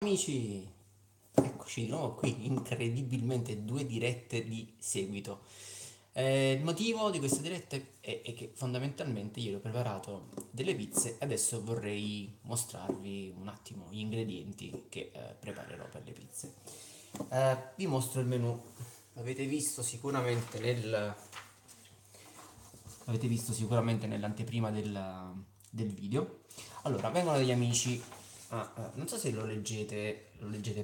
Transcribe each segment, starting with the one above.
Amici, eccoci di nuovo qui, incredibilmente due dirette di seguito. Il motivo di queste dirette è che fondamentalmente io ho preparato delle pizze e adesso vorrei mostrarvi un attimo gli ingredienti che preparerò per le pizze. Vi mostro il menù, avete visto sicuramente nell'anteprima del video. Allora, vengono degli amici. Non so se lo leggete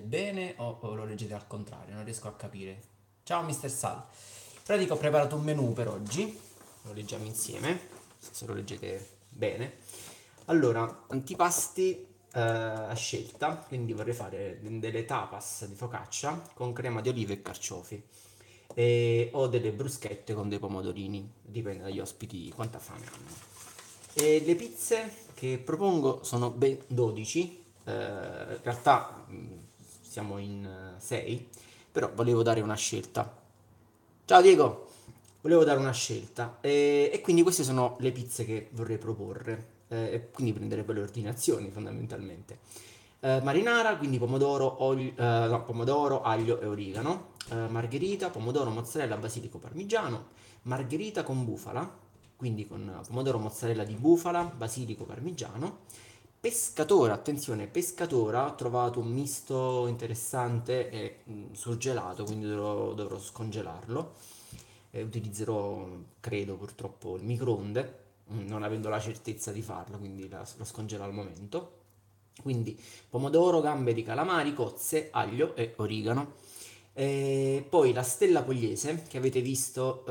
bene o lo leggete al contrario, non riesco a capire. Ciao Mr. Sal. In pratica ho preparato un menù per oggi, lo leggiamo insieme, se lo leggete bene. Allora, antipasti a scelta, quindi vorrei fare delle tapas di focaccia con crema di olive e carciofi. O delle bruschette con dei pomodorini, dipende dagli ospiti quanta fame hanno. E le pizze che propongo sono ben 12, in realtà siamo in 6, però volevo dare una scelta. Ciao Diego, volevo dare una scelta e quindi queste sono le pizze che vorrei proporre, e quindi prendere poi le ordinazioni fondamentalmente. Marinara, quindi pomodoro, no, pomodoro, aglio e origano. Margherita, pomodoro, mozzarella, basilico, parmigiano. Margherita con bufala, quindi con pomodoro, mozzarella di bufala, basilico, parmigiano. Pescatora, attenzione, pescatora, ho trovato un misto interessante e surgelato, quindi dovrò scongelarlo. Utilizzerò, credo, purtroppo il microonde, non avendo la certezza di farlo, quindi lo scongelo al momento. Quindi pomodoro, gamberi, calamari, cozze, aglio e origano. E poi la stella pugliese che avete visto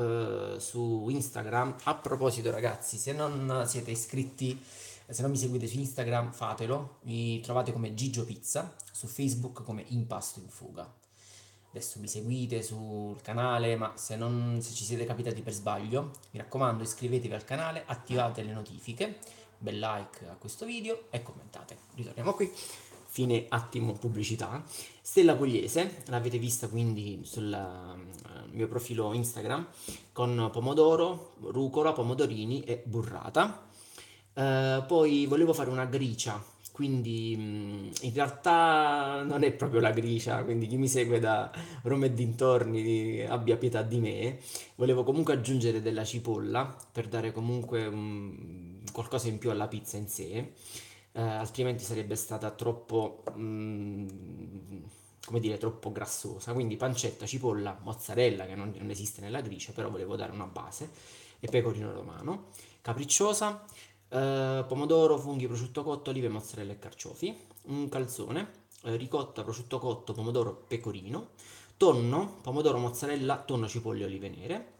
su Instagram. A proposito, ragazzi, se non siete iscritti, se non mi seguite su Instagram, fatelo. Mi trovate come Gigio Pizza, su Facebook come Impasto in Fuga. Adesso mi seguite sul canale, ma se ci siete capitati per sbaglio, mi raccomando, iscrivetevi al canale, attivate le notifiche, bel like a questo video e commentate. Ritorniamo qui. Fine attimo pubblicità. Stella Pugliese, l'avete vista quindi sul mio profilo Instagram, con pomodoro, rucola, pomodorini e burrata. Poi volevo fare una gricia, quindi in realtà non è proprio la gricia, quindi chi mi segue da Roma e dintorni abbia pietà di me. Volevo comunque aggiungere della cipolla per dare comunque qualcosa in più alla pizza in sé, altrimenti sarebbe stata troppo, come dire, troppo grassosa. Quindi pancetta, cipolla, mozzarella che non esiste nella gricia, però volevo dare una base, e pecorino romano, capricciosa, pomodoro, funghi, prosciutto cotto, olive, mozzarella e carciofi, un calzone, ricotta, prosciutto cotto, pomodoro, pecorino, tonno, pomodoro, mozzarella, tonno, cipolle e olive nere,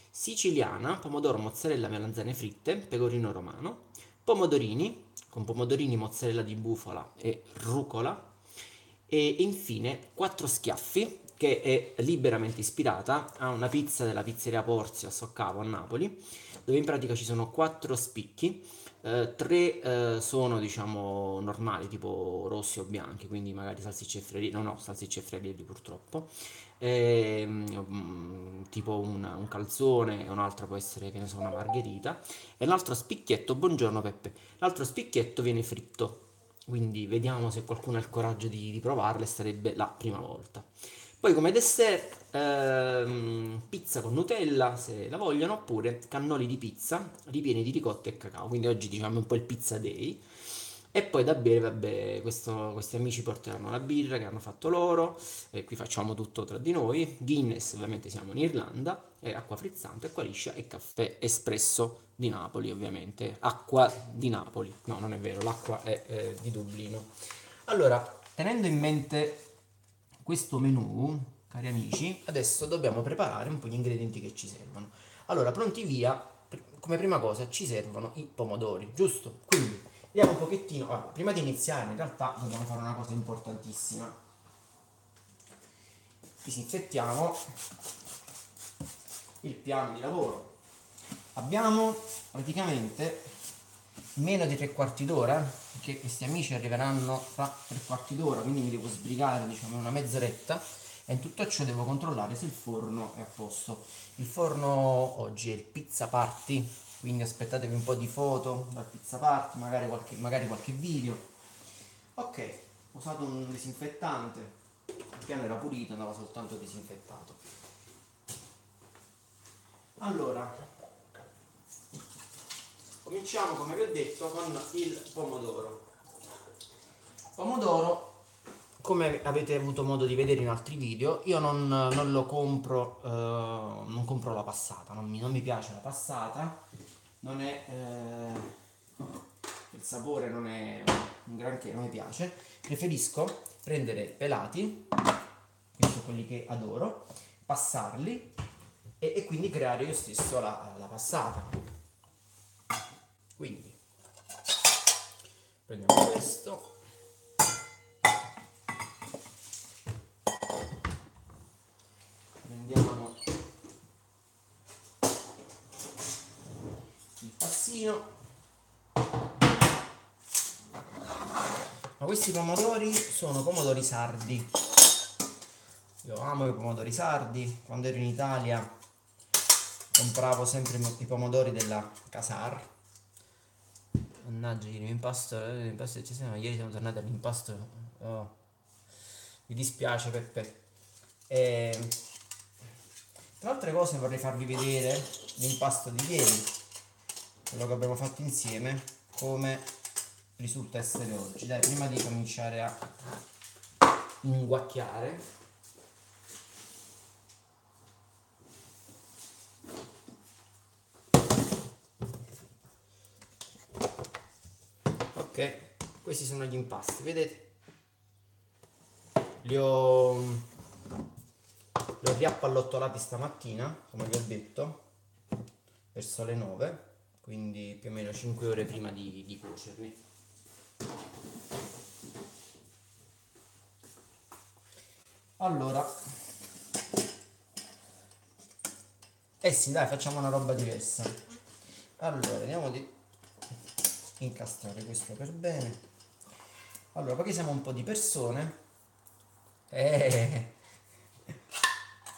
siciliana, pomodoro, mozzarella, melanzane fritte, pecorino romano, pomodorini, con pomodorini, mozzarella di bufala e rucola, e infine 4 schiaffi, che è liberamente ispirata a una pizza della pizzeria Porzio a Soccavo a Napoli, dove in pratica ci sono 4 spicchi, 3 sono diciamo normali, tipo rossi o bianchi, quindi magari salsicce e friarielli, no, salsicce e friarielli purtroppo, tipo un calzone, e un altro può essere, che ne so, una margherita, e un altro spicchietto, buongiorno Peppe, l'altro spicchietto viene fritto, quindi vediamo se qualcuno ha il coraggio di provarle, sarebbe la prima volta. Poi come dessert, pizza con Nutella se la vogliono, oppure cannoli di pizza ripieni di ricotta e cacao, quindi oggi diciamo un po' il pizza day. E poi da bere, vabbè, questi amici porteranno la birra che hanno fatto loro, e qui facciamo tutto tra di noi. Guinness, ovviamente siamo in Irlanda, e acqua frizzante, acqua liscia e caffè espresso di Napoli, ovviamente. Acqua di Napoli, no, non è vero, l'acqua è di Dublino. Allora, tenendo in mente questo menù, cari amici, adesso dobbiamo preparare un po' gli ingredienti che ci servono. Allora, pronti via, come prima cosa ci servono i pomodori, giusto? Quindi vediamo un pochettino. Allora, prima di iniziare, in realtà dobbiamo fare una cosa importantissima. Disinfettiamo il piano di lavoro. Abbiamo praticamente meno di 3 quarti d'ora, perché questi amici arriveranno fra 3 quarti d'ora, quindi mi devo sbrigare, diciamo, una mezz'oretta, e in tutto ciò devo controllare se il forno è a posto. Il forno oggi è il Pizza Party, quindi aspettatevi un po' di foto dal Pizza Party, magari qualche video. Ok, Ho usato un disinfettante, il piano era pulito, andava soltanto disinfettato. Allora, cominciamo come vi ho detto con il pomodoro. Pomodoro, come avete avuto modo di vedere in altri video, io non lo compro, non compro la passata, non mi piace la passata, non è, il sapore non è un granché, non mi piace, preferisco prendere pelati, questi sono quelli che adoro, passarli e quindi creare io stesso la passata. Quindi prendiamo questo, prendiamo il passino, ma questi pomodori sono pomodori sardi. Io amo i pomodori sardi, quando ero in Italia compravo sempre i pomodori della Casar. Mannaggia, l'impasto ci siamo, ieri siamo tornati all'impasto. Oh, mi dispiace Peppe. Tra altre cose vorrei farvi vedere l'impasto di ieri, quello che abbiamo fatto insieme, come risulta essere oggi. Dai, prima di cominciare a inguacchiare, ok, questi sono gli impasti, vedete? Li ho riappallottolati stamattina, come vi ho detto, verso le 9, quindi più o meno 5 ore prima di cuocerli. Allora, eh sì, dai, facciamo una roba diversa. Allora, vediamo di incastrare questo per bene. Allora, perché siamo un po' di persone, un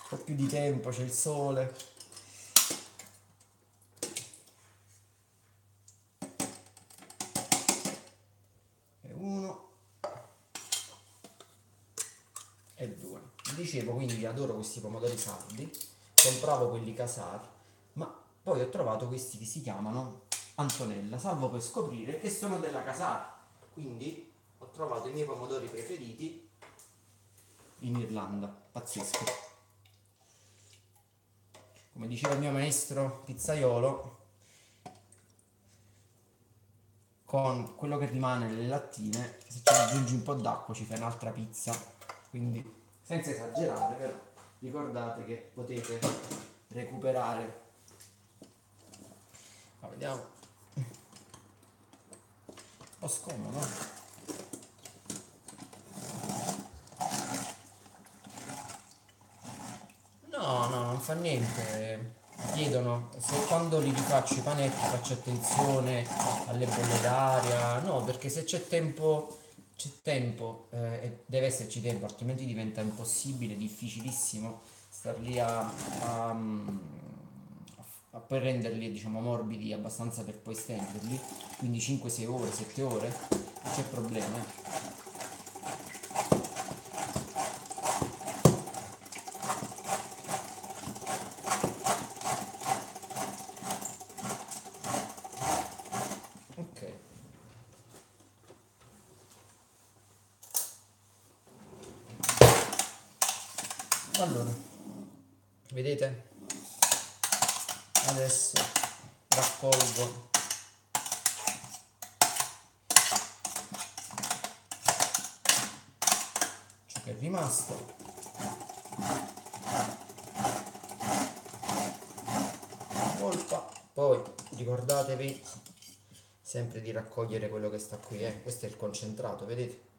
po' più di tempo, c'è il sole. E uno e due. Dicevo, quindi adoro questi pomodori sardi, compravo quelli Casar, ma poi ho trovato questi che si chiamano Antonella, salvo per scoprire che sono della Casar. Quindi ho trovato i miei pomodori preferiti in Irlanda, pazzesco. Come diceva il mio maestro pizzaiolo, con quello che rimane nelle lattine, se ci aggiungi un po' d'acqua ci fai un'altra pizza. Quindi senza esagerare, però ricordate che potete recuperare. Ma vediamo. Un po' scomodo. No, no, non fa niente. Chiedono se quando li rifaccio i panetti faccio attenzione alle bolle d'aria. No, perché se c'è tempo e deve esserci tempo, altrimenti diventa impossibile, difficilissimo star lì a poi renderli, diciamo, morbidi abbastanza per poi stenderli. Quindi 5-6 ore, 7 ore, non c'è problema. Ok. Allora, vedete? Adesso raccolgo ciò che è rimasto. Colpa. Poi ricordatevi sempre di raccogliere quello che sta qui, questo è il concentrato, vedete?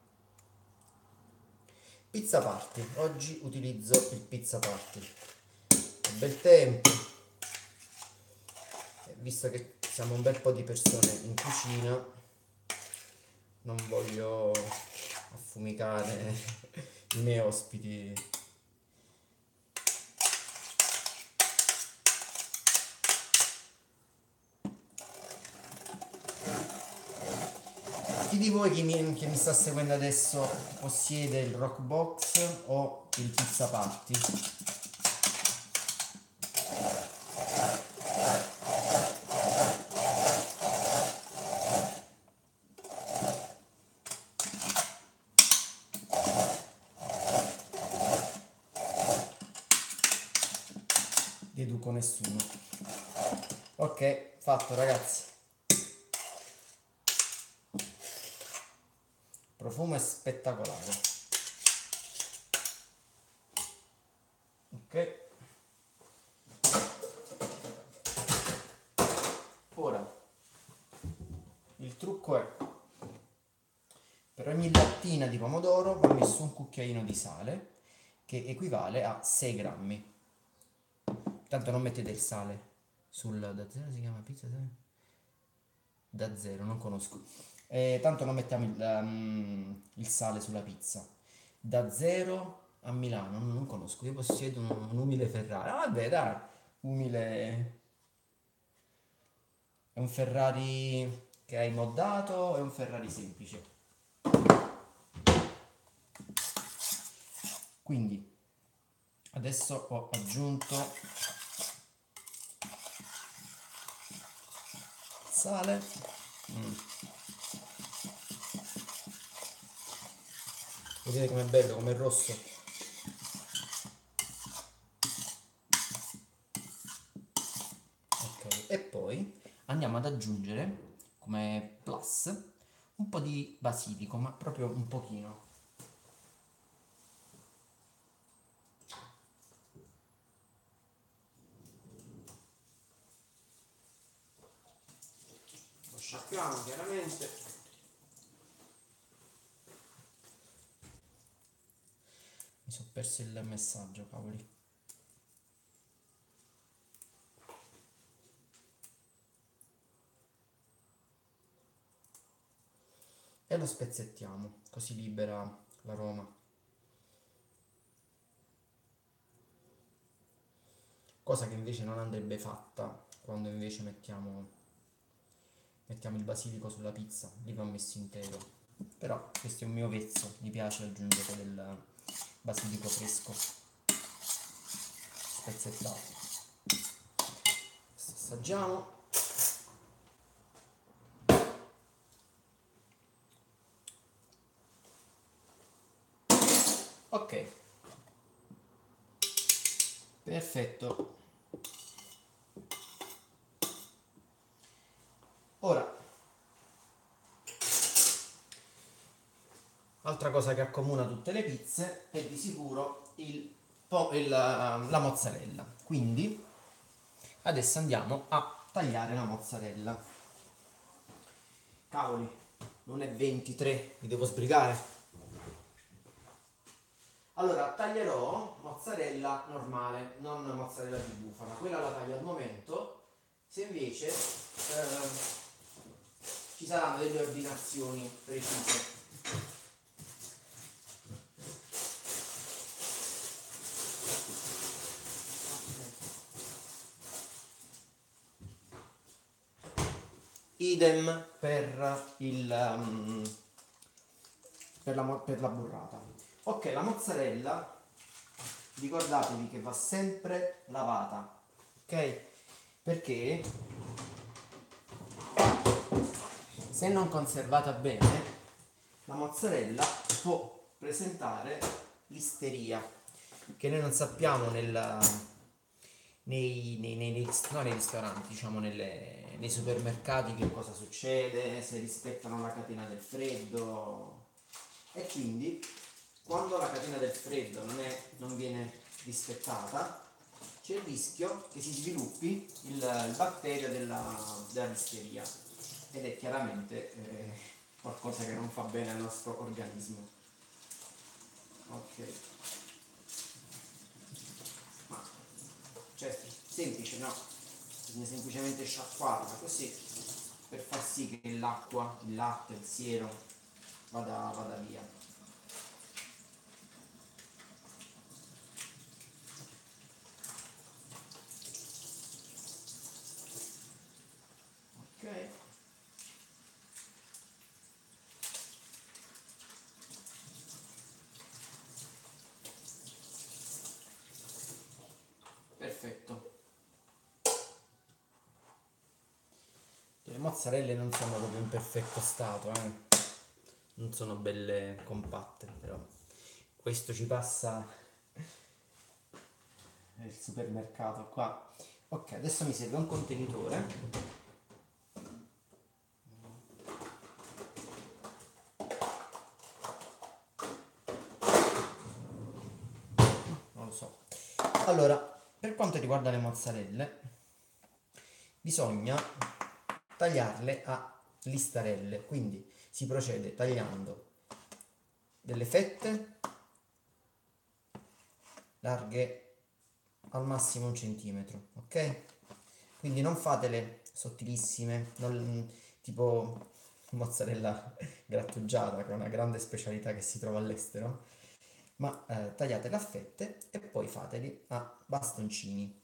Pizza party, oggi utilizzo il pizza party. È bel tempo, e visto che siamo un bel po' di persone in cucina, non voglio affumicare i miei ospiti. Ti di voi che mi sta seguendo adesso possiede il Rockbox o il Pizza Party? Deduco nessuno. Ok, fatto ragazzi. Profumo è spettacolare. Ok. Ora, il trucco è, per ogni lattina di pomodoro va messo un cucchiaino di sale, che equivale a 6 grammi. Tanto non mettete il sale sul da zero, si chiama pizza da zero, non conosco. Tanto non mettiamo il sale sulla pizza. Da zero a Milano, non conosco. Io possiedo un umile Ferrari. Ah, vabbè, dai, umile. È un Ferrari che hai moddato, è un Ferrari semplice. Quindi adesso ho aggiunto sale. Vedete com'è bello, com'è rosso. Ok, e poi andiamo ad aggiungere come plus un po' di basilico, ma proprio un pochino. Lo sciacquiamo chiaramente. Mi sono perso il messaggio, cavoli. E lo spezzettiamo, così libera l'aroma. Cosa che invece non andrebbe fatta quando invece mettiamo il basilico sulla pizza, lì va messo intero. Però questo è un mio vezzo, mi piace aggiungere del basilico fresco, spezzettato. Assaggiamo. Ok, perfetto. Ora, altra cosa che accomuna tutte le pizze è di sicuro la mozzarella. Quindi adesso andiamo a tagliare la mozzarella. Cavoli, non è 23, mi devo sbrigare. Allora, taglierò mozzarella normale, non mozzarella di bufala, quella la taglio al momento. Se invece ci saranno delle ordinazioni precise. Idem per per la burrata. Ok, la mozzarella ricordatevi che va sempre lavata, ok? Perché se non conservata bene la mozzarella può presentare l'isteria, che noi non sappiamo no, nei ristoranti, diciamo nei supermercati che cosa succede, se rispettano la catena del freddo. E quindi quando la catena del freddo non viene rispettata c'è il rischio che si sviluppi il batterio della listeria, ed è chiaramente qualcosa che non fa bene al nostro organismo. Ok, ma certo, semplice, no? Bisogna semplicemente sciacquarla così per far sì che l'acqua, il latte, il siero vada via. Ok, mozzarelle non sono proprio in perfetto stato, non sono belle compatte, però questo ci passa nel supermercato qua. Ok, adesso mi serve un contenitore. Non lo so. Allora, per quanto riguarda le mozzarelle, bisogna tagliarle a listarelle, quindi si procede tagliando delle fette larghe al massimo 1 centimetro, ok? Quindi non fatele sottilissime, tipo mozzarella grattugiata, che è una grande specialità che si trova all'estero, ma tagliatele a fette e poi fateli a bastoncini,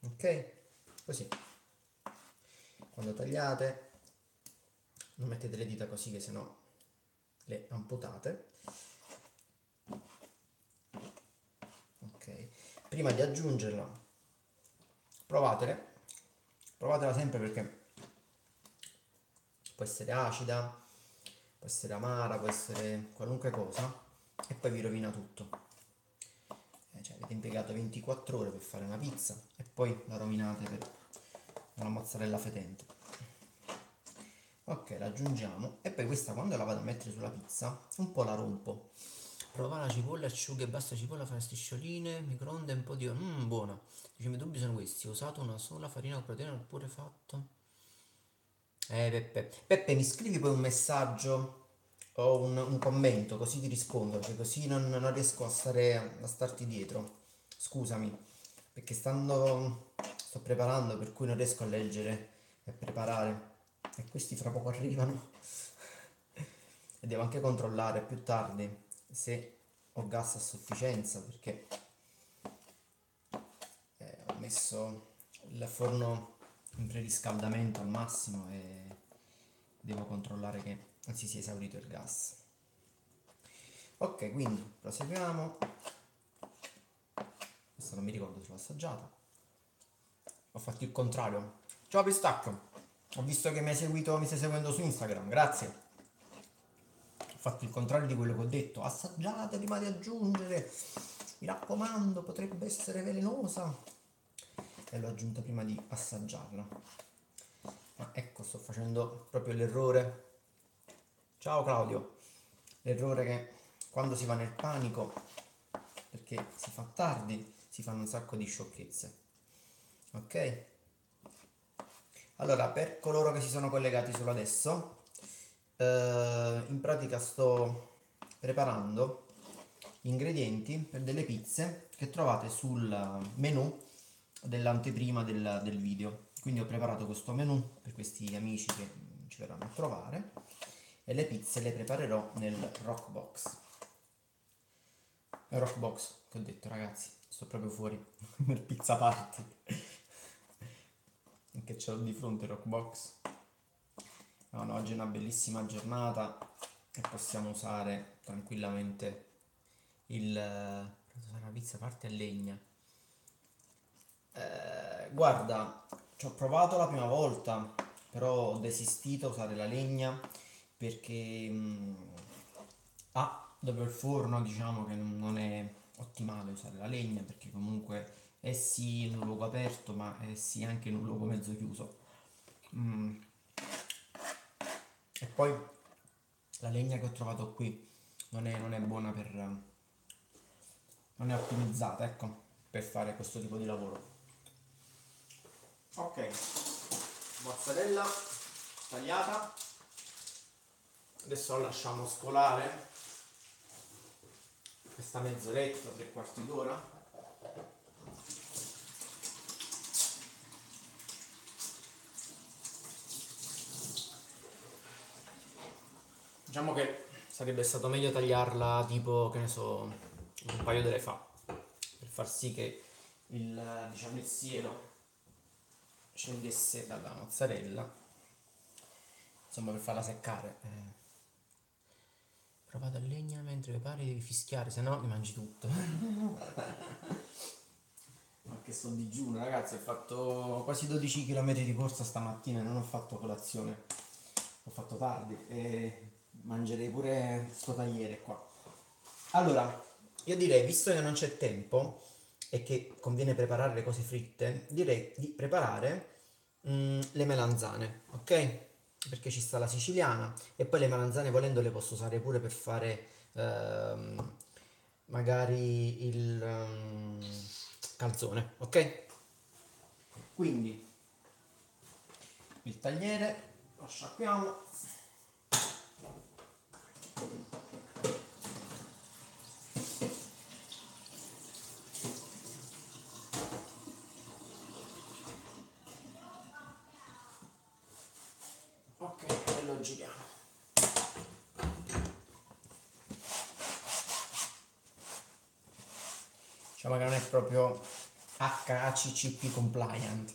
ok? Così. Quando tagliate, non mettete le dita così che sennò le amputate. Ok. Prima di aggiungerla, provatela sempre perché può essere acida, può essere amara, può essere qualunque cosa e poi vi rovina tutto. Cioè avete impiegato 24 ore per fare una pizza e poi la rovinate per una mozzarella fetente. Ok, la aggiungiamo e poi questa quando la vado a mettere sulla pizza un po' la rompo. Prova la cipolla, asciuga e basta cipolla, fare striscioline, microonde e un po' di... buona. I miei dubbi sono questi, ho usato una sola farina o proteina oppure fatto... Peppe, mi scrivi poi un messaggio o un commento, così ti rispondo, perché così non riesco a starti dietro. Scusami, perché sto preparando, per cui non riesco a leggere e preparare. E questi fra poco arrivano. E devo anche controllare più tardi se ho gas a sufficienza, perché ho messo il forno in preriscaldamento al massimo e devo controllare che non si sia esaurito il gas. Ok, quindi proseguiamo. Questo non mi ricordo se l'ho assaggiata. Ho fatto il contrario. Ciao Pistacchio, ho visto che mi stai seguendo su Instagram, grazie. Ho fatto il contrario di quello che ho detto. Assaggiate prima di aggiungere. Mi raccomando, potrebbe essere velenosa. E l'ho aggiunta prima di assaggiarla. Ma ecco, sto facendo proprio l'errore. Ciao Claudio. L'errore che quando si va nel panico, perché si fa tardi, si fanno un sacco di sciocchezze. Ok? Allora, per coloro che si sono collegati solo adesso, in pratica sto preparando gli ingredienti per delle pizze che trovate sul menu dell'anteprima del video. Quindi ho preparato questo menu per questi amici che ci verranno a trovare e le pizze le preparerò nel Rockbox. È Rockbox che ho detto, ragazzi, sto proprio fuori nel pizza party. Che ce l'ho di fronte Rockbox. No, oggi è una bellissima giornata e possiamo usare tranquillamente la pizza parte a legna. Guarda, ci ho provato la prima volta, però ho desistito a usare la legna perché dopo il forno diciamo che non è ottimale usare la legna perché comunque è sì in un luogo aperto ma è sì anche in un luogo mezzo chiuso. Mm, E poi la legna che ho trovato qui non è buona non è ottimizzata, ecco, per fare questo tipo di lavoro. Ok, mozzarella tagliata, adesso la lasciamo scolare questa mezz'oretta, 3 quarti d'ora. Diciamo che sarebbe stato meglio tagliarla tipo, che ne so, un paio d'ore fa, per far sì che diciamo, il siero scendesse dalla mozzarella, insomma per farla seccare. Provate a legna mentre prepari devi fischiare, se no mi mangi tutto. Ok, Che sto digiuno, ragazzi, ho fatto quasi 12 km di corsa stamattina e non ho fatto colazione. Ho fatto tardi e mangerei pure sto tagliere qua. Allora, io direi, visto che non c'è tempo e che conviene preparare le cose fritte, direi di preparare le melanzane, ok? Perché ci sta la siciliana e poi le melanzane volendo le posso usare pure per fare magari il calzone, ok? Quindi il tagliere lo sciacquiamo. Ok, e lo giriamo. Diciamo che non è proprio HACCP compliant.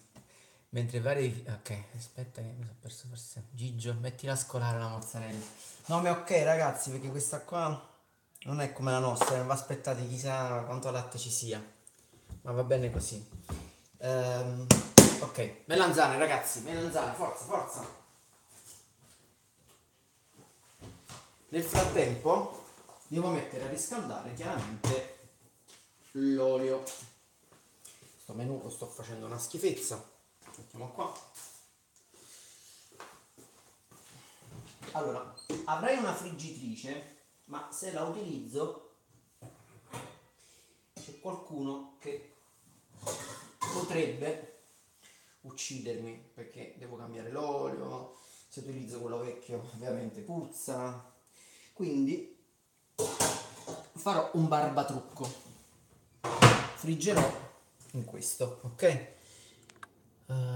Mentre vari... Ok, aspetta che mi sono perso forse. Gigio, mettila a scolare la mozzarella. No, ma è ok ragazzi, perché questa qua non è come la nostra, non vi aspettate chissà quanto latte ci sia. Ma va bene così. Ehm, ok, melanzane ragazzi, melanzane, forza, forza. Nel frattempo devo mettere a riscaldare chiaramente l'olio. Sto menù lo sto facendo una schifezza. Mettiamo qua. Allora, avrei una friggitrice, ma se la utilizzo c'è qualcuno che potrebbe uccidermi perché devo cambiare l'olio. Se utilizzo quello vecchio ovviamente puzza. Quindi farò un barbatrucco. Friggerò in questo, ok?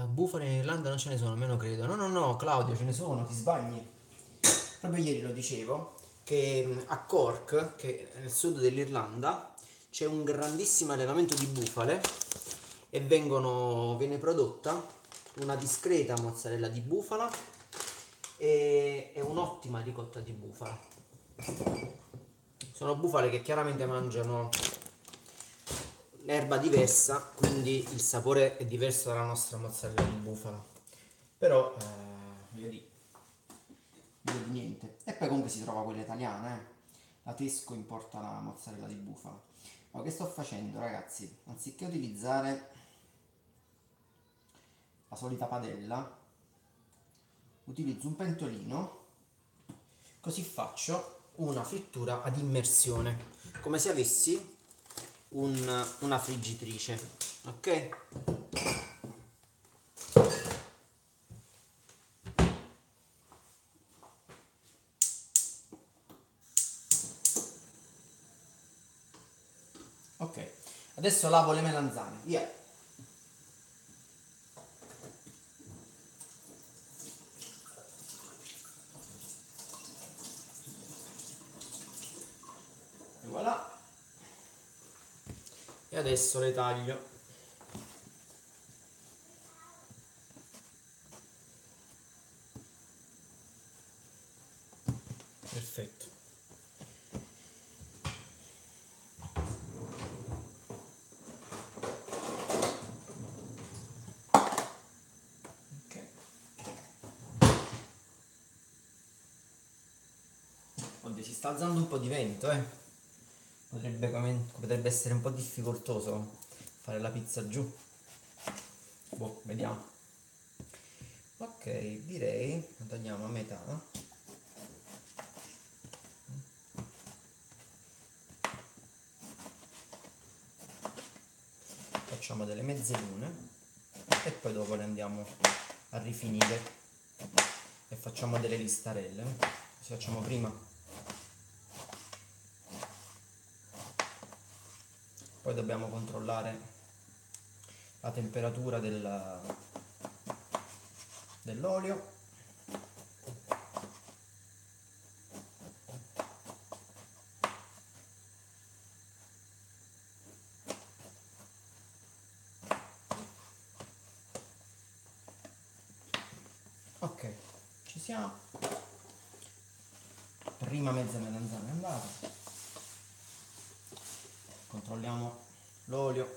Bufale in Irlanda non ce ne sono, almeno credo. No, no, no, Claudio, ce ne sono, ti sbagli. Proprio ieri lo dicevo, che a Cork, che è nel sud dell'Irlanda, c'è un grandissimo allevamento di bufale e viene prodotta una discreta mozzarella di bufala e un'ottima ricotta di bufala. Sono bufale che chiaramente mangiano l'erba diversa, quindi il sapore è diverso dalla nostra mozzarella di bufala. Però, voglio dire, niente. E poi comunque si trova quella italiana, eh. La Tesco importa la mozzarella di bufala. Ma che sto facendo, ragazzi? Anziché utilizzare la solita padella, utilizzo un pentolino, così faccio una frittura ad immersione, come se avessi una friggitrice, ok? Ok, adesso lavo le melanzane, via. E voilà. E adesso le taglio. Perfetto. Ok. Oddio, si sta alzando un po' di vento, eh. Potrebbe essere un po' difficoltoso fare la pizza giù. Boh, vediamo. Ok, direi la tagliamo a metà. Facciamo delle mezze lune e poi dopo le andiamo a rifinire e facciamo delle listarelle. Ci facciamo prima. Poi dobbiamo controllare la temperatura dell'olio. Ok, ci siamo. Prima mezza melanzana è andata. Controlliamo l'olio.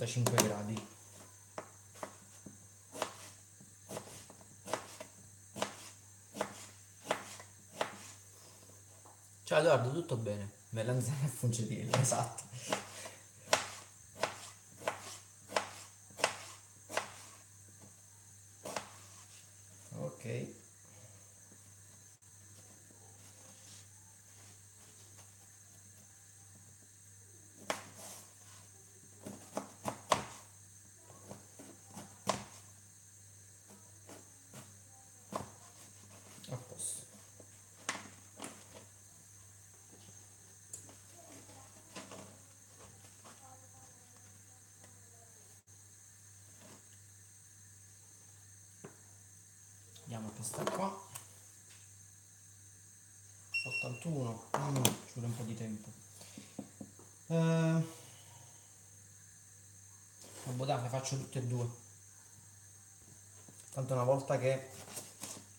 85 gradi. Ciao Edoardo, tutto bene? Melanzane e funcetelli, esatto. Ok. A posto. Vediamo che sta qua. 81. Ci vuole un po' di tempo. Vabbè, dai, ne faccio tutte e due. Tanto una volta che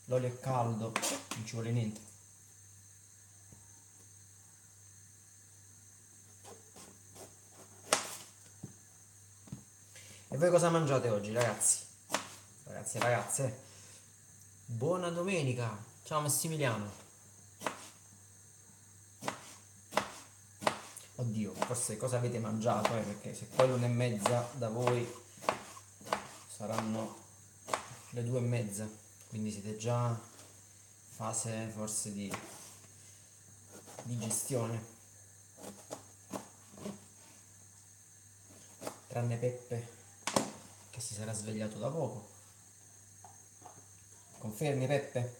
l'olio è caldo non ci vuole niente. E voi cosa mangiate oggi, ragazzi? Ragazzi e ragazze, buona domenica. Ciao Massimiliano. Oddio, forse cosa avete mangiato, perché se poi l'1:30 da voi saranno le 2:30, quindi siete già in fase forse di digestione. Tranne Peppe che si sarà svegliato da poco. Confermi Peppe?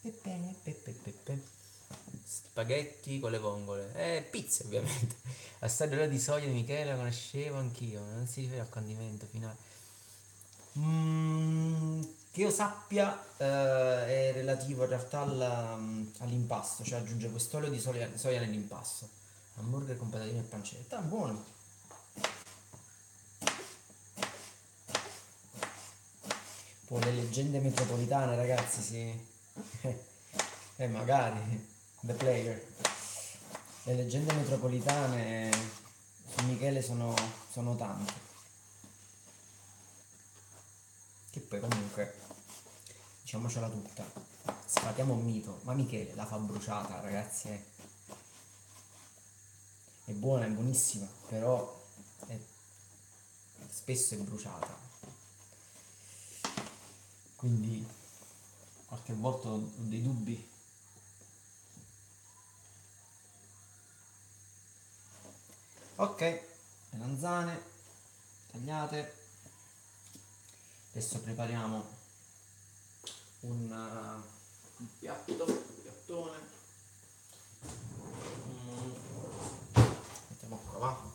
Peppe, Peppe, Peppe. Spaghetti con le vongole. Pizza ovviamente. Assaggio l'olio di soia di Michele, la conoscevo anch'io. Non si riferiva al condimento finale. Che io sappia è relativo in realtà all'impasto, cioè aggiunge quest'olio di soia nell'impasto. Hamburger con patatine e pancetta. Ah, buono. Poi le leggende metropolitane, ragazzi, sì. Magari. The Player. Le leggende metropolitane su Michele sono tante. Che poi comunque, diciamocela tutta, sfatiamo un mito, ma Michele la fa bruciata, ragazzi, è buona, è buonissima, però spesso è bruciata. Quindi qualche volta ho dei dubbi. Ok, melanzane tagliate. Adesso prepariamo un piattone. Mettiamo qua, va.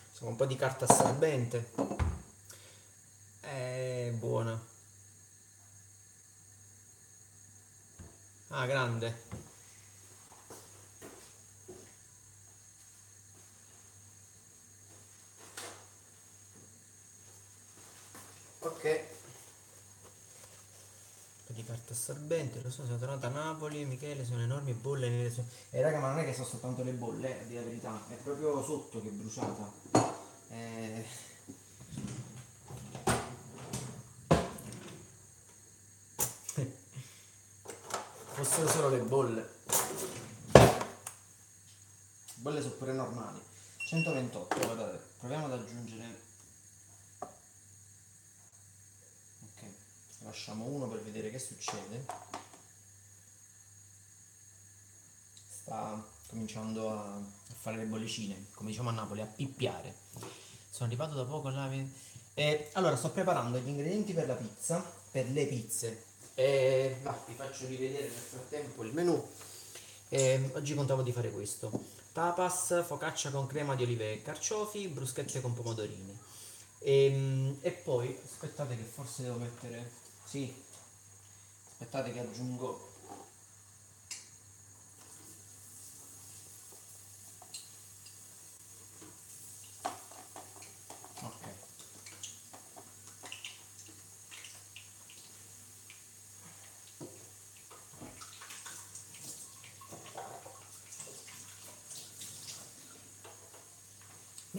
Insomma, un po' di carta assorbente. È buona. Ah, grande. Ok. Un po' di carta assorbente, lo so, sono tornato a Napoli, Michele, sono enormi bolle nelle sue. Raga, ma non è che sono soltanto le bolle, a dire la verità, è proprio sotto che è bruciata. Fossero solo le bolle. Bolle sono pure normali. 128, guardate, proviamo ad aggiungere. Ok, lasciamo uno per vedere che succede. Sta cominciando a fare le bollicine, come diciamo a Napoli, a pippiare. Sono arrivato da poco là. Allora, sto preparando gli ingredienti per la pizza, per le pizze. Vi faccio rivedere nel frattempo il menù. Oggi contavo di fare questo: tapas, focaccia con crema di olive e carciofi, bruschette con pomodorini. E poi, aspettate che forse devo mettere. Sì, aspettate che aggiungo. Ok.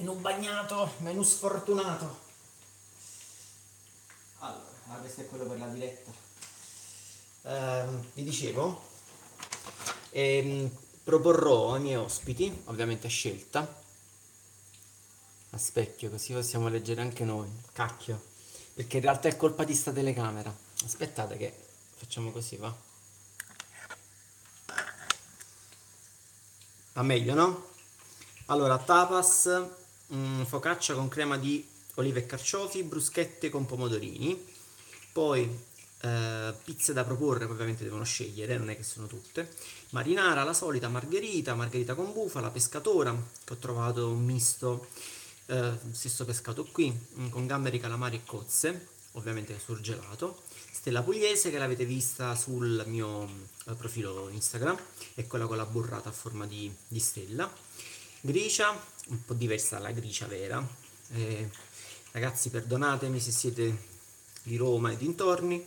Menù bagnato, menù sfortunato. Allora, questo è quello per la diretta. Vi dicevo, proporrò ai miei ospiti, ovviamente a scelta, a specchio, così possiamo leggere anche noi. Cacchio, perché in realtà è colpa di sta telecamera. Aspettate che facciamo così, va? Va meglio, no? Allora, tapas, focaccia con crema di olive e carciofi, bruschette con pomodorini, poi pizze da proporre, poi ovviamente devono scegliere, non è che sono tutte, marinara, la solita margherita, margherita con bufala, pescatora, che ho trovato un misto, stesso pescato qui, con gamberi, calamari e cozze, ovviamente surgelato, stella pugliese che l'avete vista sul mio profilo Instagram, è quella con la burrata a forma di stella, gricia, un po' diversa dalla gricia vera. Ragazzi, perdonatemi se siete di Roma e dintorni,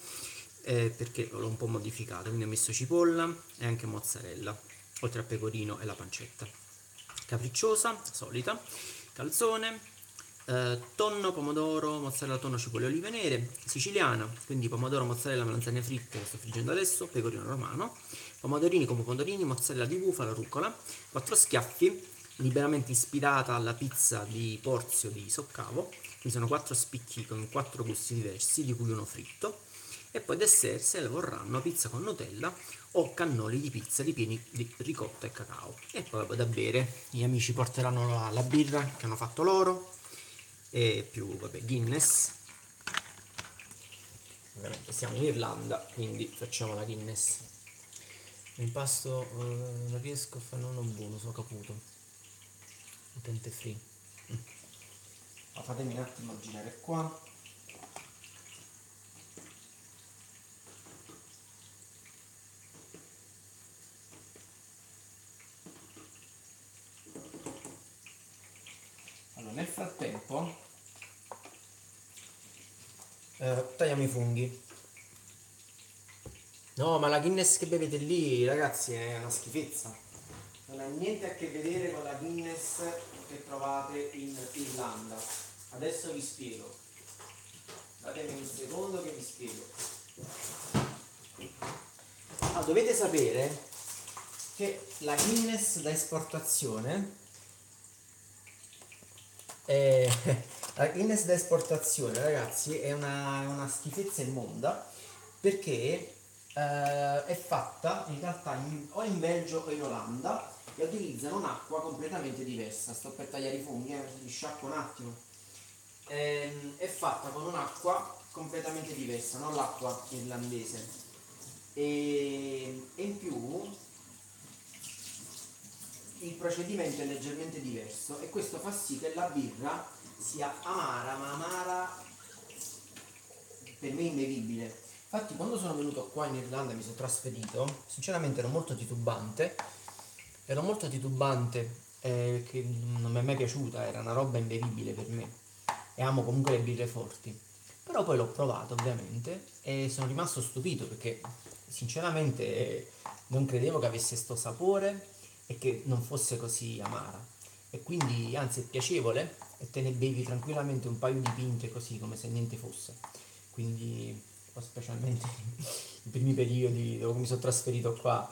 perché l'ho un po' modificato, quindi ho messo cipolla e anche mozzarella, oltre a pecorino e la pancetta. Capricciosa, solita, calzone, tonno, pomodoro, mozzarella, tonno, cipolle e olive nere, siciliana, quindi pomodoro, mozzarella, melanzane fritte che sto friggendo adesso, pecorino romano, pomodorini come pomodorini, mozzarella di bufala, rucola, 4 schiaffi, liberamente ispirata alla pizza di Porzio di Soccavo, quindi sono 4 spicchi con 4 gusti diversi, di cui uno fritto, e poi dessert se le vorranno pizza con Nutella o cannoli di pizza ripieni di ricotta e cacao. E poi vabbè, da bere, gli amici porteranno la birra che hanno fatto loro, e più vabbè, Guinness. Ovviamente siamo in Irlanda, quindi facciamo la Guinness. L'impasto non riesco a fare, non ho buono, sono caputo. Utente free. Fatemi un attimo girare qua. Allora, nel frattempo tagliamo i funghi. No, ma la Guinness che bevete lì, ragazzi, è una schifezza. Non ha niente a che vedere con la Guinness che trovate in Irlanda. Adesso vi spiego. Datemi un secondo che vi spiego. Dovete sapere che la Guinness da esportazione è, la Guinness da esportazione, ragazzi, è una schifezza immonda perché è fatta in realtà o in Belgio o in Olanda e utilizzano un'acqua completamente diversa. Sto per tagliare i funghi, li sciacquo un attimo. È fatta con un'acqua completamente diversa, non l'acqua irlandese. E in più il procedimento è leggermente diverso e questo fa sì che la birra sia amara, ma amara per me imbevibile. Infatti quando sono venuto qua in Irlanda e mi sono trasferito, sinceramente ero molto titubante, che non mi è mai piaciuta, era una roba imbevibile per me e amo comunque le birre forti. Però poi l'ho provato ovviamente e sono rimasto stupito perché sinceramente non credevo che avesse sto sapore e che non fosse così amara. E quindi anzi è piacevole e te ne bevi tranquillamente un paio di pinte così come se niente fosse. Quindi specialmente i primi periodi dove mi sono trasferito qua,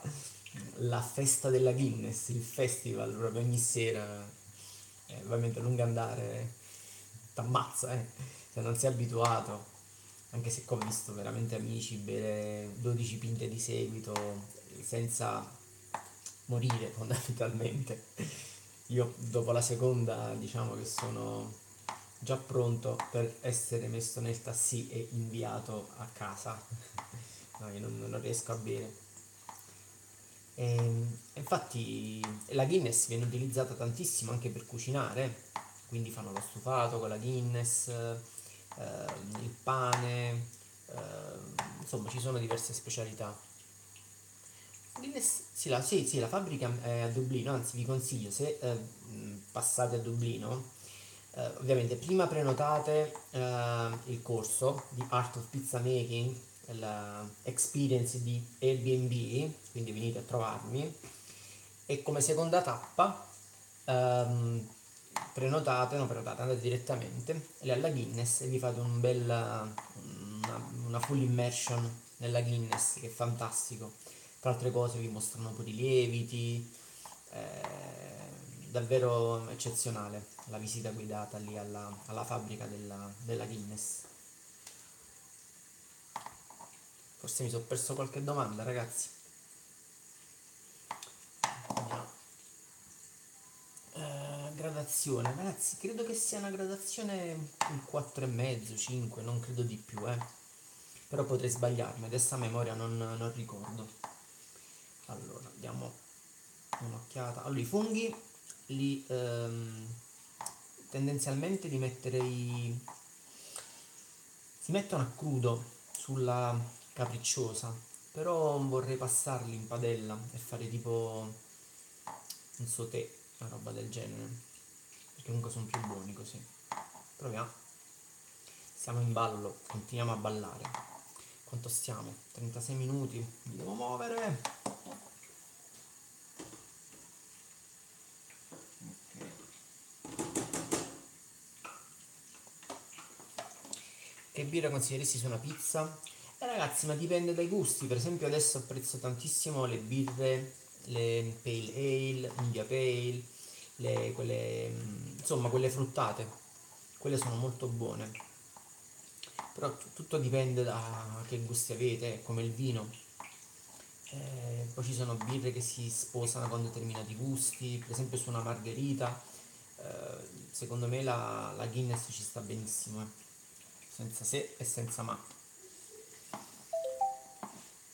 la festa della Guinness, il festival proprio ogni sera, ovviamente a lungo andare t'ammazza, se non sei abituato, anche se ho visto veramente amici bere 12 pinte di seguito senza morire fondamentalmente. Io dopo la seconda diciamo che sono già pronto per essere messo nel taxi e inviato a casa. No, io non riesco a bere. Infatti la Guinness viene utilizzata tantissimo anche per cucinare, quindi fanno lo stufato con la Guinness, il pane, insomma ci sono diverse specialità. Guinness, sì, la fabbrica è a Dublino, anzi vi consiglio se passate a Dublino, ovviamente prima prenotate il corso di Art of Pizza Making, la experience di Airbnb, quindi venite a trovarmi, e come seconda tappa ehm, prenotate, andate direttamente lì alla Guinness e vi fate una full immersion nella Guinness, che è fantastico. Tra altre cose vi mostrano pure i lieviti, davvero eccezionale la visita guidata lì alla fabbrica della Guinness. Forse mi sono perso qualche domanda, ragazzi. Vediamo. Gradazione, ragazzi, credo che sia una gradazione un 4,5, 5, non credo di più, però potrei sbagliarmi, adesso a memoria non ricordo. Allora, diamo un'occhiata. Allora, i funghi li tendenzialmente li metterei, si mettono a crudo sulla capricciosa, però vorrei passarli in padella e fare tipo un sauté, una roba del genere, perché comunque sono più buoni così. Proviamo. Siamo in ballo, continuiamo a ballare. Quanto stiamo? 36 minuti, mi devo muovere. Che birra consiglieresti su una pizza? Ragazzi, ma dipende dai gusti. Per esempio adesso apprezzo tantissimo le birre, le Pale Ale, India Pale, insomma quelle fruttate. Quelle sono molto buone. Però tutto dipende da che gusti avete, come il vino. Poi ci sono birre che si sposano con determinati gusti, per esempio su una margherita, secondo me la Guinness ci sta benissimo, senza se e senza ma.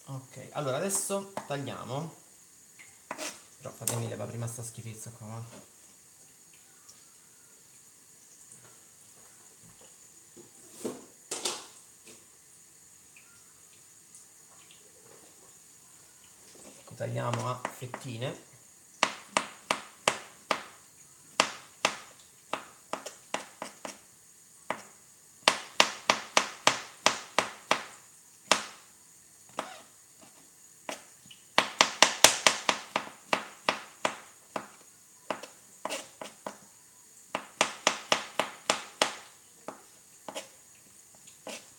Ok, allora adesso tagliamo, però fatemi leva prima sta schifezza qua, va. Tagliamo a fettine.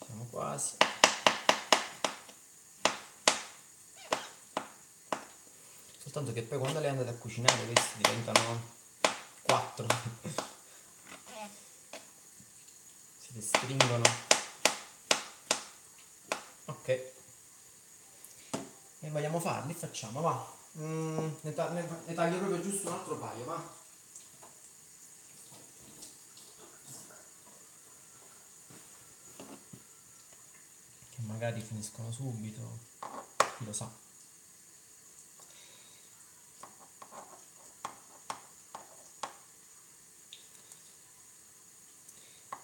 Siamo quasi. Soltanto che poi quando le andate a cucinare questi diventano 4. Si restringono. Ok. E vogliamo farli? Facciamo, va. Ne taglio proprio giusto un altro paio, va. Che magari finiscono subito, chi lo sa.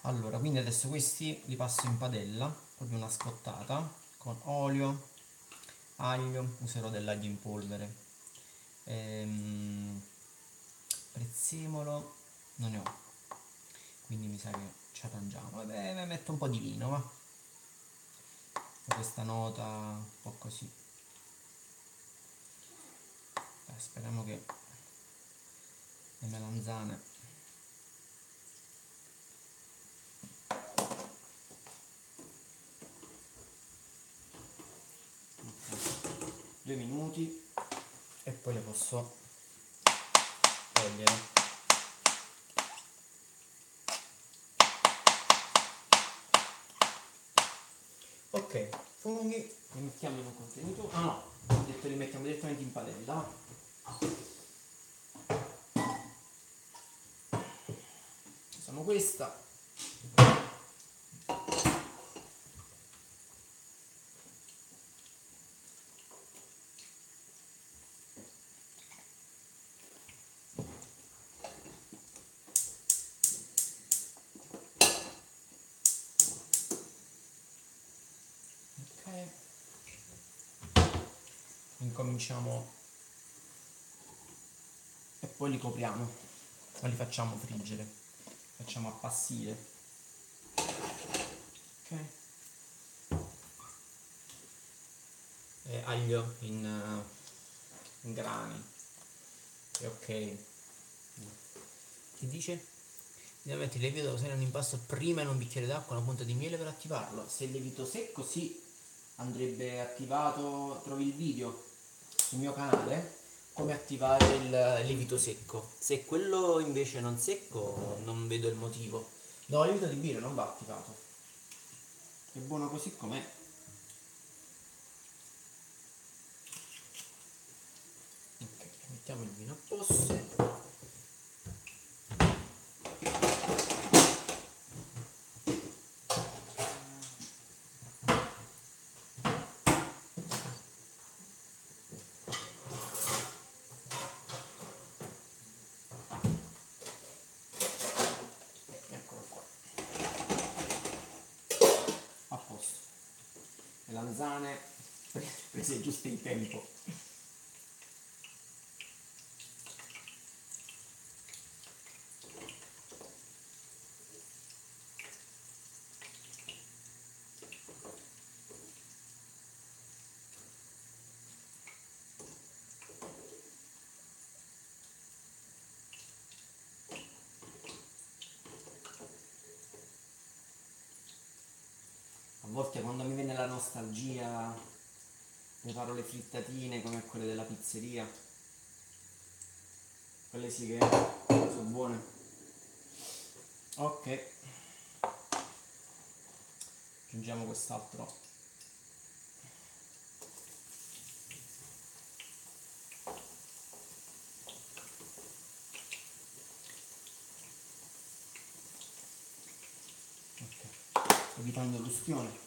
Allora, quindi adesso questi li passo in padella, proprio una scottata, con olio, aglio, userò dell'aglio in polvere, prezzemolo, non ne ho, quindi mi sa che ci arrangiamo. Vabbè, metto un po' di vino, va? Questa nota un po' così. Speriamo che le melanzane. Okay. 2 minuti e poi le posso togliere. Ok, funghi li mettiamo in un contenitore. Ah no, ho detto li mettiamo direttamente in padella. Usiamo questa. Ok. Incominciamo e poi li copriamo, ma li facciamo friggere, facciamo appassire. Ok. E aglio in grani. E ok. Che dice? Ovviamente il lievito devo usare un impasto prima in un bicchiere d'acqua e una punta di miele per attivarlo. Se il lievito secco sì, andrebbe attivato, trovi il video sul mio canale come attivare il lievito secco. Se quello invece non secco non vedo il motivo. No, il lievito di birra non va attivato. È buono così com'è. Ok, mettiamo il vino a posto. Eccolo qua. A posto. Le lanzane prese giusto in tempo. A volte quando mi viene la nostalgia preparo le frittatine come quelle della pizzeria. Quelle sì che sono buone. Ok. Aggiungiamo quest'altro. Ok. Evitando l'ustione.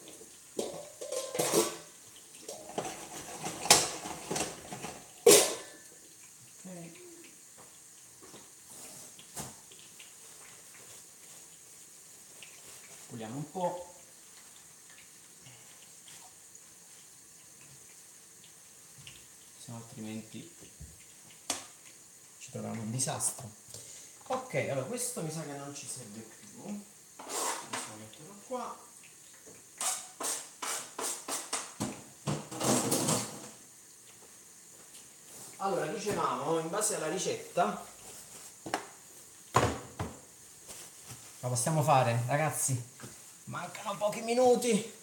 Puliamo un po'. Se no altrimenti ci troviamo un disastro. Ok, allora questo mi sa che non ci serve più. Possiamo metterlo qua. Allora, dicevamo, in base alla ricetta, la possiamo fare, ragazzi. Mancano pochi minuti.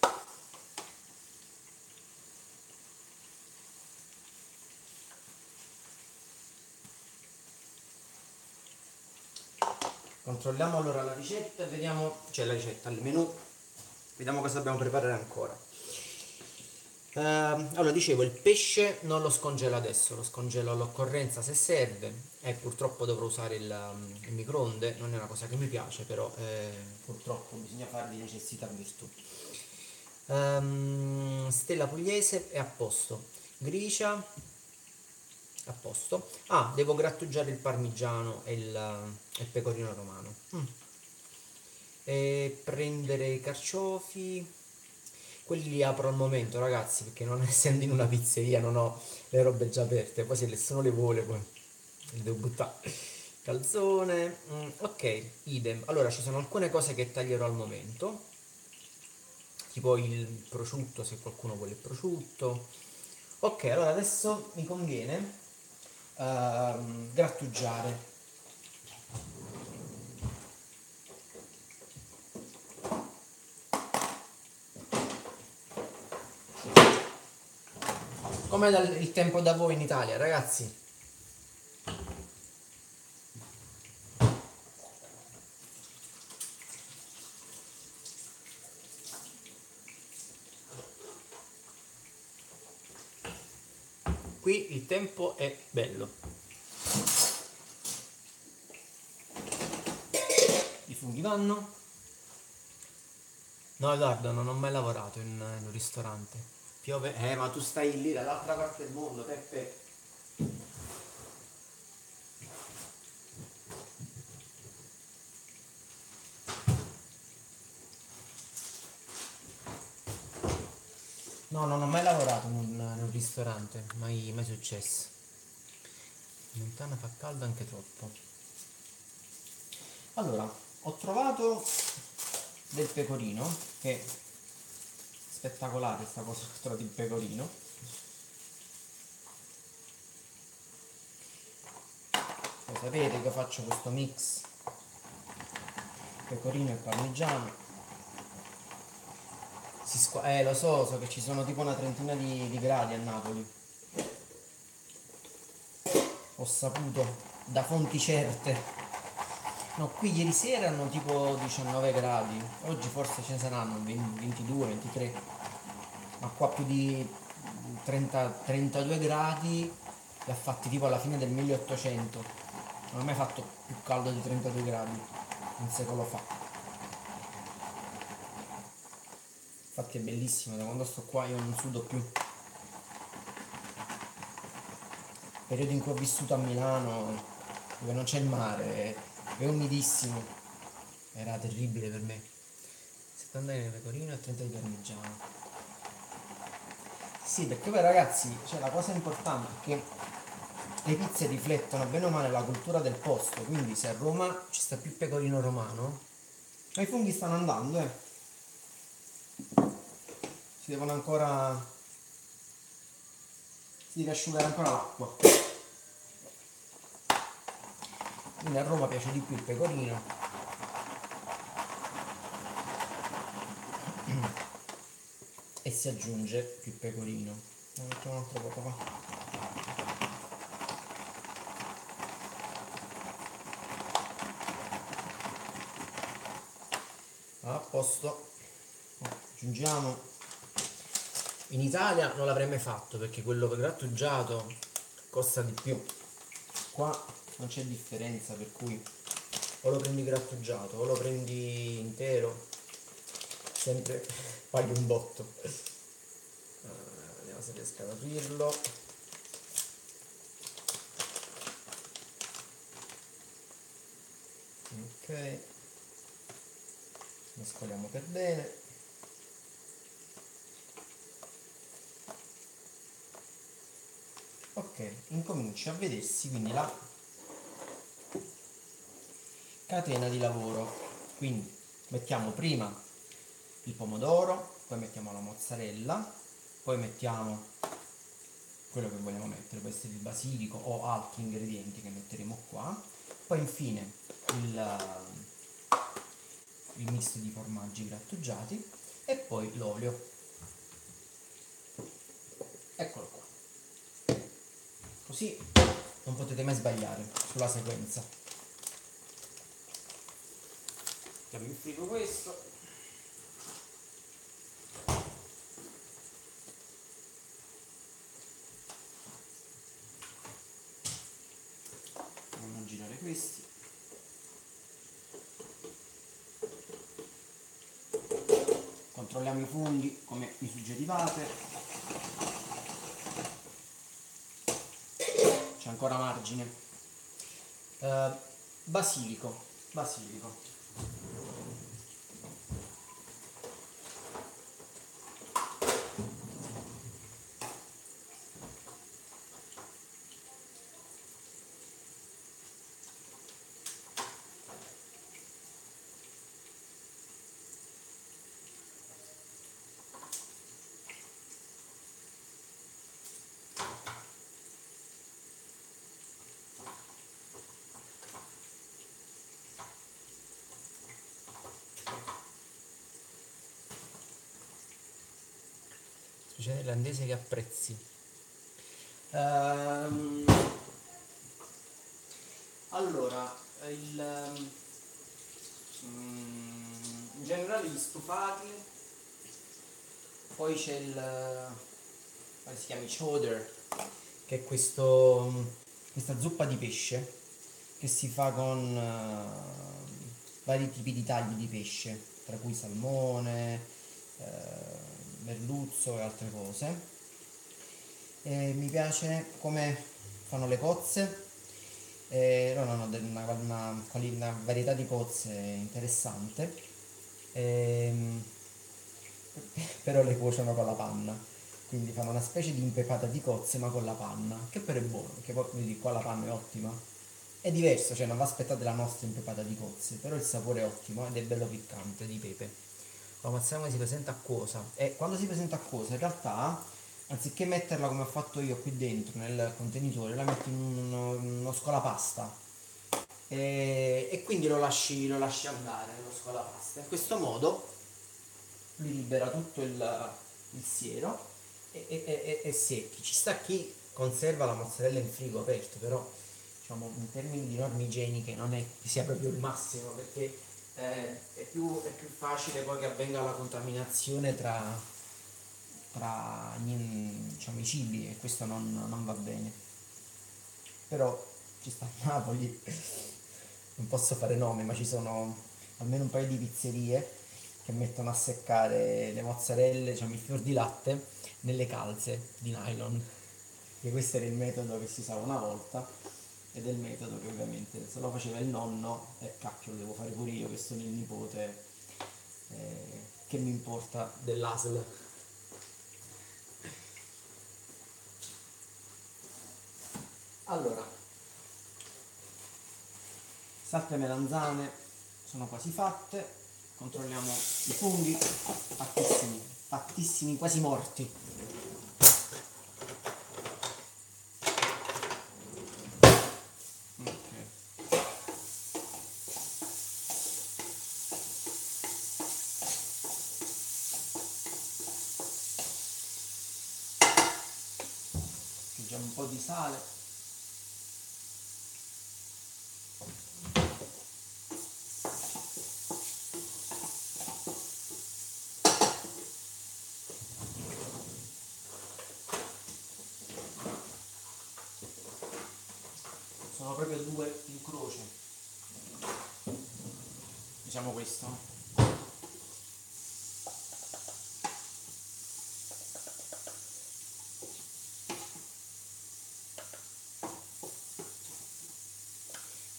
Controlliamo allora la ricetta e vediamo, cioè la ricetta, il menù, vediamo cosa dobbiamo preparare ancora. Allora dicevo, il pesce non lo scongelo adesso, lo scongelo all'occorrenza se serve e purtroppo dovrò usare il microonde, non è una cosa che mi piace, però purtroppo bisogna fare di necessità virtù. Stella pugliese è a posto, gricia a posto. Ah, devo grattugiare il parmigiano e il pecorino romano. E prendere i carciofi. Quelli li apro al momento, ragazzi, perché non essendo in una pizzeria non ho le robe già aperte. Poi se nessuno le vuole, poi le devo buttare. Calzone. Ok, idem. Allora, ci sono alcune cose che taglierò al momento. Tipo il prosciutto, se qualcuno vuole il prosciutto. Ok, allora adesso mi conviene grattugiare. Com'è il tempo da voi in Italia, ragazzi? Qui il tempo è bello. I funghi vanno. No, Edoardo, non ho mai lavorato in un ristorante. Piove. Ma tu stai lì dall'altra parte del mondo, Peppe. No, non ho mai lavorato in un ristorante, mai successo. Montana fa caldo anche troppo. Allora, ho trovato del pecorino, che è spettacolare sta cosa, ho trovato il pecorino. Lo sapete che faccio questo mix pecorino e parmigiano. Lo so che ci sono tipo una trentina di gradi a Napoli. Ho saputo da fonti certe. No, qui ieri sera erano tipo 19 gradi, oggi forse ce ne saranno 20, 22, 23, ma qua più di 30, 32 gradi li ha fatti tipo alla fine del 1800. Non ho mai fatto più caldo di 32 gradi un secolo fa. Infatti è bellissimo, da quando sto qua io non sudo più. Il periodo in cui ho vissuto a Milano, dove non c'è il mare, è umidissimo, era terribile per me. 70 di pecorino e 30 di parmigiano. Sì, perché poi ragazzi, cioè la cosa importante è che le pizze riflettono bene o male la cultura del posto, quindi se a Roma ci sta più pecorino romano, ma i funghi stanno andando, si devono ancora, si deve asciugare ancora l'acqua. Quindi a Roma piace di più il pecorino. E si aggiunge più pecorino. Ne mettiamo un altro poco qua. A posto. Aggiungiamo. In Italia non l'avrei mai fatto perché quello grattugiato costa di più. Qua non c'è differenza, per cui o lo prendi grattugiato o lo prendi intero, sempre paghi un botto. Vediamo se riesco ad aprirlo. Ok, mescoliamo per bene. Ok, incomincia a vedersi quindi la catena di lavoro. Quindi mettiamo prima il pomodoro, poi mettiamo la mozzarella, poi mettiamo quello che vogliamo mettere, può essere il basilico o altri ingredienti che metteremo qua, poi infine il misto di formaggi grattugiati e poi l'olio. Eccolo qua. Così non potete mai sbagliare sulla sequenza. Mettiamo in frigo questo. Andiamo a girare questi. Controlliamo i funghi come mi suggerivate. C'è ancora margine. Basilico. Speciale irlandese che apprezzi. Allora, in generale gli stufati, poi c'è come si chiama, chowder, che è questa zuppa di pesce che si fa con vari tipi di tagli di pesce, tra cui salmone, merluzzo e altre cose. Mi piace come fanno le cozze, loro hanno una varietà di cozze interessante, ehm, però le cuociono con la panna, quindi fanno una specie di impepata di cozze ma con la panna, che però è buono, perché poi vedi qua la panna è ottima, è diverso, cioè non va aspettata la nostra impepata di cozze, però il sapore è ottimo ed è bello piccante di pepe. La mazzarella si presenta acquosa e quando si presenta acquosa in realtà anziché metterla come ho fatto io qui dentro nel contenitore la metto in uno scolapasta e quindi lo lasci andare nello scolapasta. In questo modo lui libera tutto il siero e secchi. Ci sta chi conserva la mozzarella in frigo aperto, però diciamo in termini di norme igieniche non è che sia proprio il massimo, perché è più facile poi che avvenga la contaminazione tra diciamo, i cibi, e questo non va bene. Però ci sta a Napoli, non posso fare nomi, ma ci sono almeno un paio di pizzerie che mettono a seccare le mozzarelle, diciamo il fior di latte, nelle calze di nylon. Che questo era il metodo che si usava una volta, ed è il metodo che ovviamente se lo faceva il nonno, e cacchio lo devo fare pure io che sono il nipote, che mi importa dell'ASL. Allora, salse e melanzane sono quasi fatte, controlliamo i funghi, fattissimi, fattissimi, quasi morti. Ok. Aggiungiamo un po' di sale. Sono proprio due in croce, diciamo questo.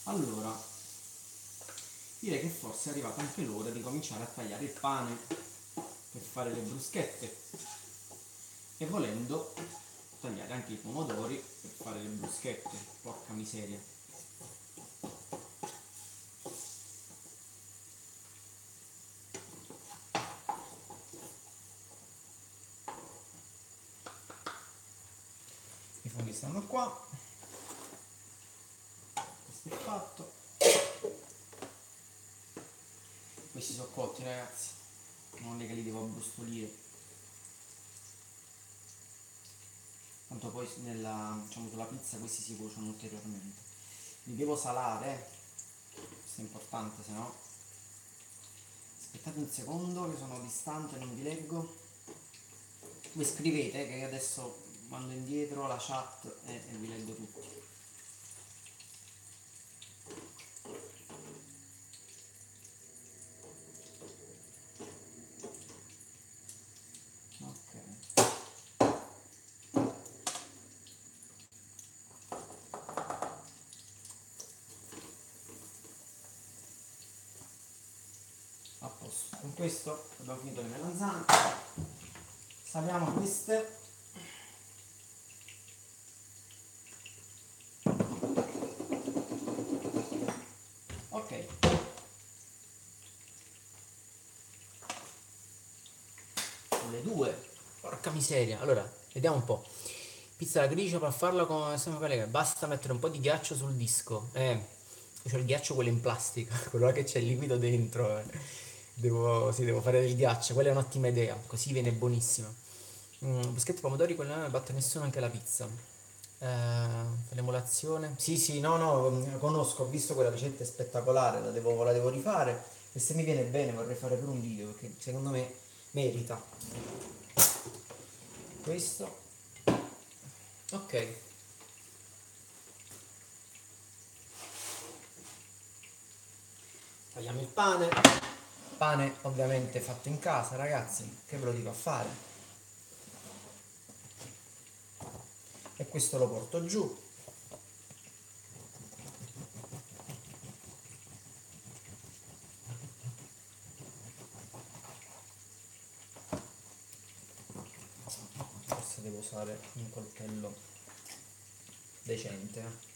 Allora, direi che forse è arrivata anche l'ora di cominciare a tagliare il pane per fare le bruschette, e volendo tagliare anche i pomodori per fare le bruschette. Porca miseria. I funghi stanno qua, questo è fatto. Questi sono cotti, ragazzi, non è che li devo abbrustolire, tanto poi diciamo, sulla pizza questi si cuociono ulteriormente. Li devo salare, questo è importante, se no aspettate un secondo che sono distante, non vi leggo. Voi scrivete che adesso mando indietro la chat e vi leggo tutti. Ok. A posto. Con questo abbiamo finito le melanzane. Saliamo queste. Ok. Le due. Porca miseria. Allora, vediamo un po'. Pizza alla gricia, per farla basta mettere un po' di ghiaccio sul disco. C'è il ghiaccio quello in plastica, quello là che c'è il liquido dentro. Devo fare del ghiaccio, quella è un'ottima idea, così viene buonissima. Bruschette pomodori, quella non ne batte nessuno, anche la pizza. L'emulazione. Sì, sì, no, no, conosco, ho visto quella ricetta, è spettacolare, la devo rifare. E se mi viene bene vorrei fare pure un video, perché secondo me merita. Questo. Ok. Tagliamo il pane. Pane ovviamente fatto in casa, ragazzi, che ve lo dico a fare. E questo lo porto giù. Forse devo usare un coltello decente.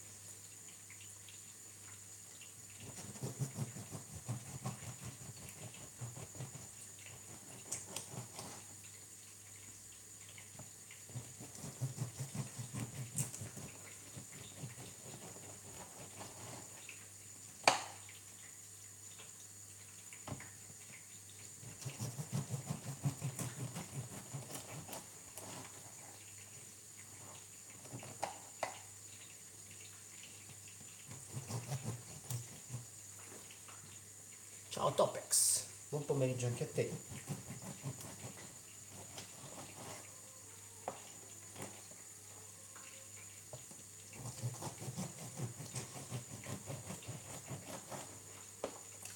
Ciao Topex, buon pomeriggio anche a te.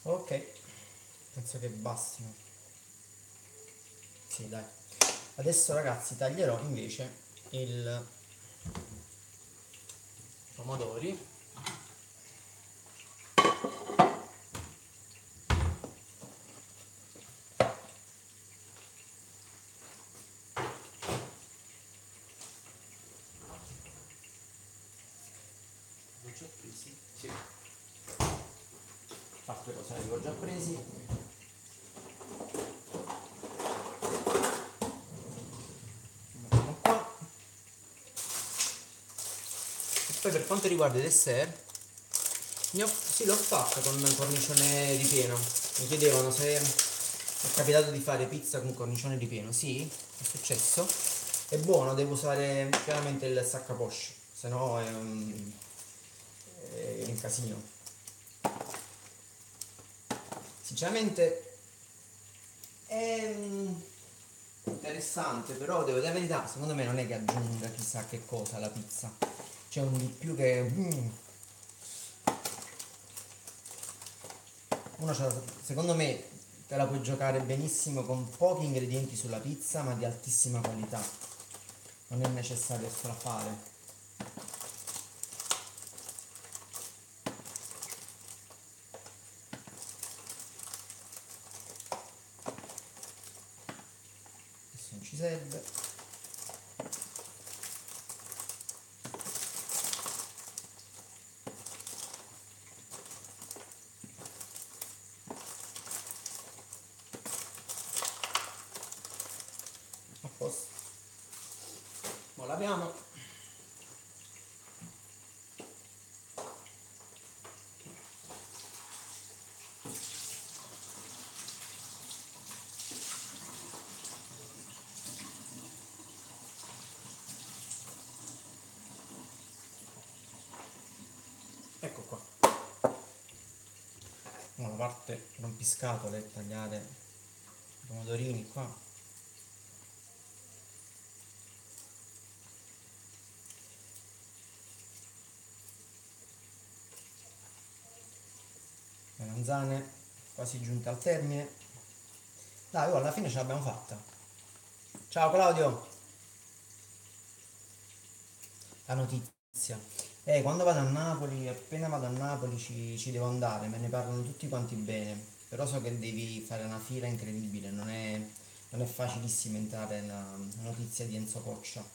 Ok, penso che bastino. Sì, dai. Adesso ragazzi taglierò invece il pomodori. Li ho già presi? Sì. Altre cose li ho già presi. Mettiamo qua. E poi per quanto riguarda i dessert, sì, l'ho fatta con cornicione ripieno. Mi chiedevano se è capitato di fare pizza con cornicione ripieno. Sì, è successo. È buono, devo usare chiaramente il sac à poche, se no è un casino. Sinceramente è interessante, però devo dire la verità, secondo me non è che aggiunga chissà che cosa alla pizza. C'è un di più che secondo me te la puoi giocare benissimo con pochi ingredienti sulla pizza, ma di altissima qualità. Non è necessario strafare. Adesso non ci serve. A posto. Ora laviamo. Ecco qua. Una parte rompiscatole e tagliare i pomodorini qua. Melanzane quasi giunte al termine. Dai, alla fine ce l'abbiamo fatta. Ciao Claudio! La notizia. Quando vado a Napoli, appena vado a Napoli ci devo andare, me ne parlano tutti quanti bene, però so che devi fare una fila incredibile, non è facilissimo entrare nella notizia di Enzo Coccia.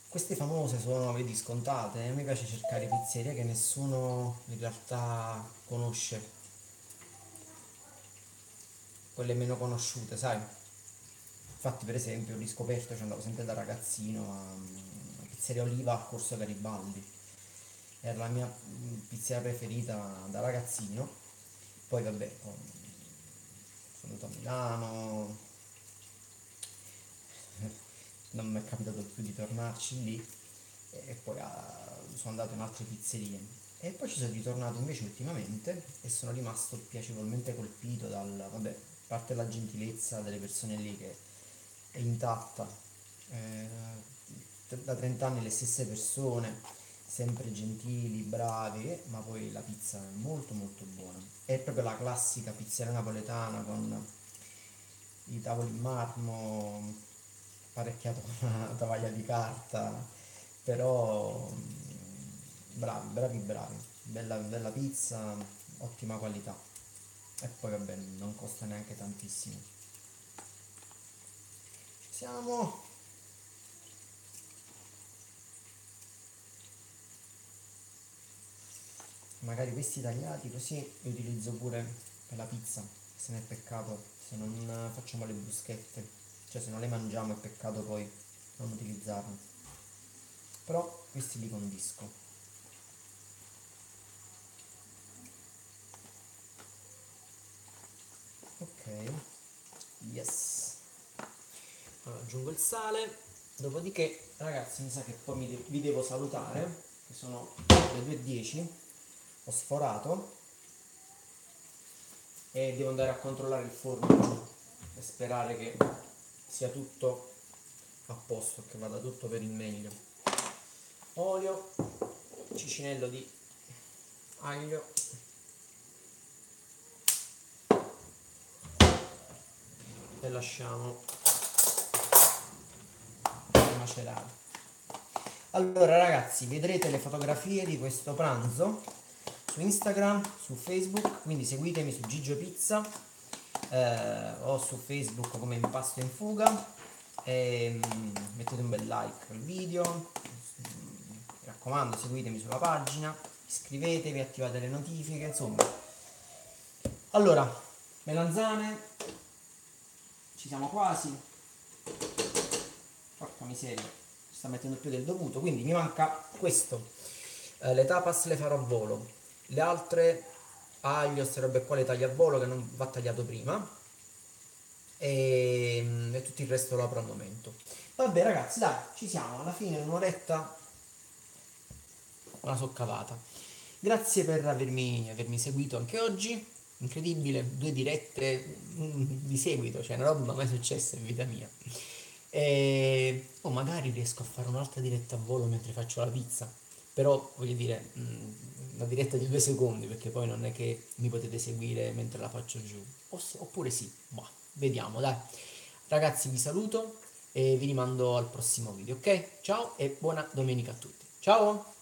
Queste famose sono, vedi, scontate, a me piace cercare pizzerie che nessuno in realtà conosce, quelle meno conosciute, sai? Infatti, per esempio, ho riscoperto, ci andavo sempre da ragazzino a Pizzeria Oliva a Corso Garibaldi. Era la mia pizzeria preferita da ragazzino. Poi, vabbè, sono venuto a Milano, non mi è capitato più di tornarci lì e poi sono andato in altre pizzerie. E poi ci sono ritornato invece ultimamente e sono rimasto piacevolmente colpito vabbè, a parte la gentilezza delle persone lì che è intatta, da 30 anni le stesse persone, sempre gentili, bravi, ma poi la pizza è molto molto buona. È proprio la classica pizzeria napoletana con i tavoli in marmo, parecchiato con una tovaglia di carta, però bravi, bravi, bravi, bella, bella pizza, ottima qualità e poi vabbè non costa neanche tantissimo. Ci siamo. Magari questi tagliati così li utilizzo pure per la pizza, se ne è peccato se non facciamo le bruschette, cioè se non le mangiamo è peccato poi non utilizzarle, però questi li condisco. Ok, yes. Allora aggiungo il sale, dopodiché ragazzi mi sa che poi vi devo salutare che sono le 2:10, ho sforato e devo andare a controllare il forno e sperare che sia tutto a posto, che vada tutto per il meglio. Olio, cicinello di aglio e lasciamo macerare. Allora ragazzi, vedrete le fotografie di questo pranzo su Instagram, su Facebook, quindi seguitemi su Gigio Pizza o su Facebook come Impasto in Fuga e mettete un bel like al video, mi raccomando seguitemi sulla pagina, iscrivetevi, attivate le notifiche, insomma. Allora, melanzane, ci siamo quasi, porca miseria, si sta mettendo più del dovuto, quindi mi manca questo. Le tapas le farò a volo, le altre aglio, queste robe qua le taglio a volo che non va tagliato prima e tutto il resto lo apro al momento. Vabbè ragazzi, dai, ci siamo, alla fine un'oretta me la so cavata. Grazie per avermi seguito anche oggi, incredibile, 2 dirette di seguito, cioè una roba mai successa in vita mia. E magari riesco a fare un'altra diretta a volo mentre faccio la pizza, però voglio dire, una diretta di 2 secondi, perché poi non è che mi potete seguire mentre la faccio giù. Oppure sì, ma vediamo, dai. Ragazzi, vi saluto e vi rimando al prossimo video, ok? Ciao e buona domenica a tutti. Ciao!